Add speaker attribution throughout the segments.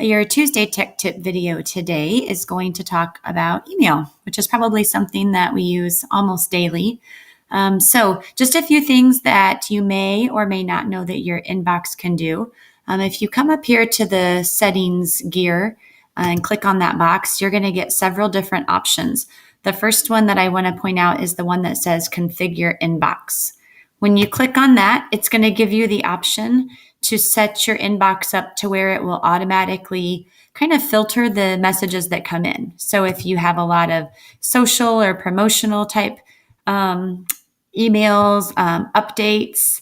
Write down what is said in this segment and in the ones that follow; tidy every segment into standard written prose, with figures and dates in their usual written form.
Speaker 1: Your Tuesday Tech Tip video today is going to talk about email, which is probably something that we use almost daily. So just a few things that you may or may not know that your inbox can do. If you come up here to the settings gear and click on that box, you're going to get several different options. The first one that I want to point out is the one that says configure inbox. When you click on that, it's going to give you the option to set your inbox up to where it will automatically kind of filter the messages that come in. So if you have a lot of social or promotional type emails, updates,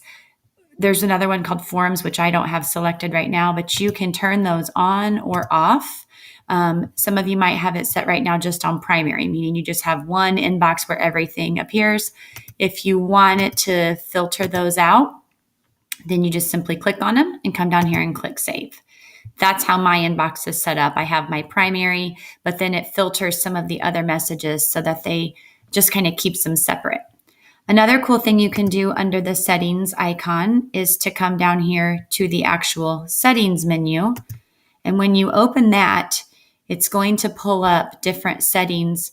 Speaker 1: there's another one called forums, which I don't have selected right now, but you can turn those on or off. Some of you might have it set right now just on primary, meaning you just have one inbox where everything appears. If you want it to filter those out, then you just simply click on them and come down here and click save. That's how my inbox is set up. I have my primary, but then it filters some of the other messages so that they just kind of keeps them separate. Another cool thing you can do under the settings icon is to come down here to the actual settings menu. And when you open that, it's going to pull up different settings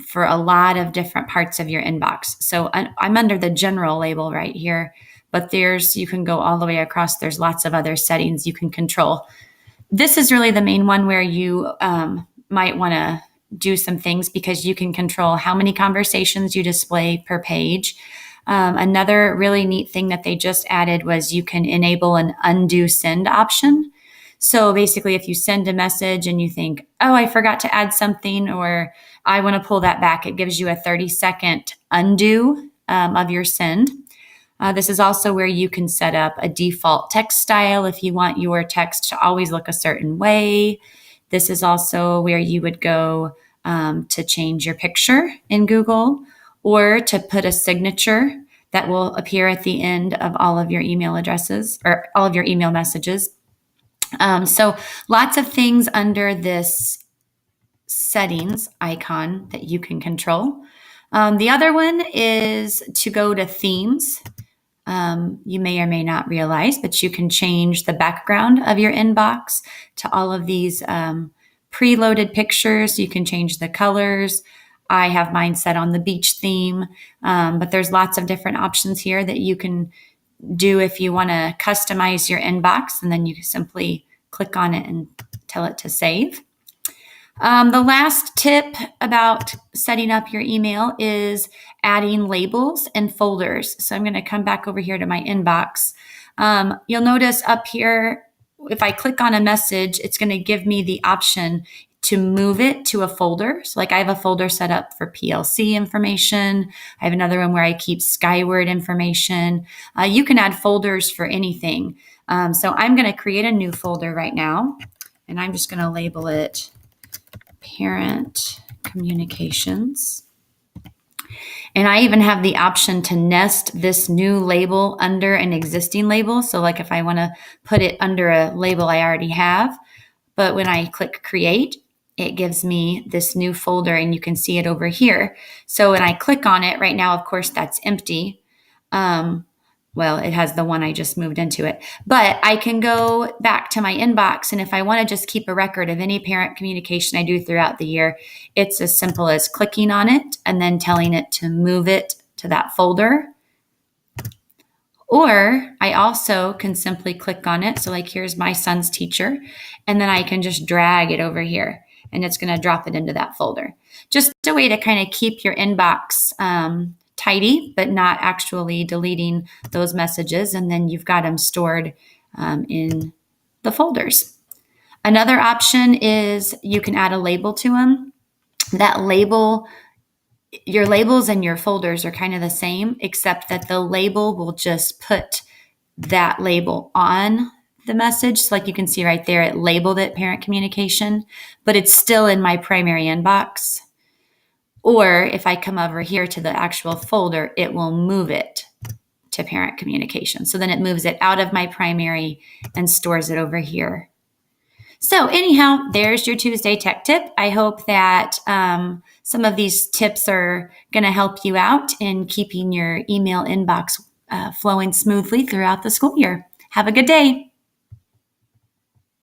Speaker 1: for a lot of different parts of your inbox. So I'm under the general label right here, but you can go all the way across. There's lots of other settings you can control. This is really the main one where you might want to do some things because you can control how many conversations you display per page. Another really neat thing that they just added was you can enable an undo send option. So basically, if you send a message and you think, oh, I forgot to add something, or I want to pull that back, it gives you a 30-second undo of your send. This is also where you can set up a default text style if you want your text to always look a certain way. This is also where you would go to change your picture in Google or to put a signature that will appear at the end of all of your email addresses or all of your email messages. So lots of things under this settings icon that you can control. The other one is to go to themes. You may or may not realize, but you can change the background of your inbox to all of these preloaded pictures. You can change the colors. I have mine set on the beach theme, but there's lots of different options here that you can do if you want to customize your inbox, and then you simply click on it and tell it to save. The last tip about setting up your email is adding labels and folders. So I'm going to come back over here to my inbox. You'll notice up here, if I click on a message, it's going to give me the option to move it to a folder. So like I have a folder set up for PLC information. I have another one where I keep Skyward information. You can add folders for anything. So I'm going to create a new folder right now, and I'm just going to label it Parent Communications. And I even have the option to nest this new label under an existing label. So like if I want to put it under a label I already have, but when I click create, it gives me this new folder and you can see it over here. So when I click on it right now, of course, that's empty. Well, it has the one I just moved into it, but I can go back to my inbox. And if I want to just keep a record of any parent communication I do throughout the year, it's as simple as clicking on it and then telling it to move it to that folder. Or I also can simply click on it. So like here's my son's teacher, and then I can just drag it over here and it's going to drop it into that folder. Just a way to kind of keep your inbox tidy, but not actually deleting those messages. And then you've got them stored in the folders. Another option is you can add a label to them. That label, your labels and your folders are kind of the same, except that the label will just put that label on the message. So like you can see right there, it labeled it parent communication, but it's still in my primary inbox. Or if I come over here to the actual folder, it will move it to parent communication. So then it moves it out of my primary and stores it over here. So anyhow, there's your Tuesday Tech Tip. I hope that some of these tips are going to help you out in keeping your email inbox flowing smoothly throughout the school year. Have a good day.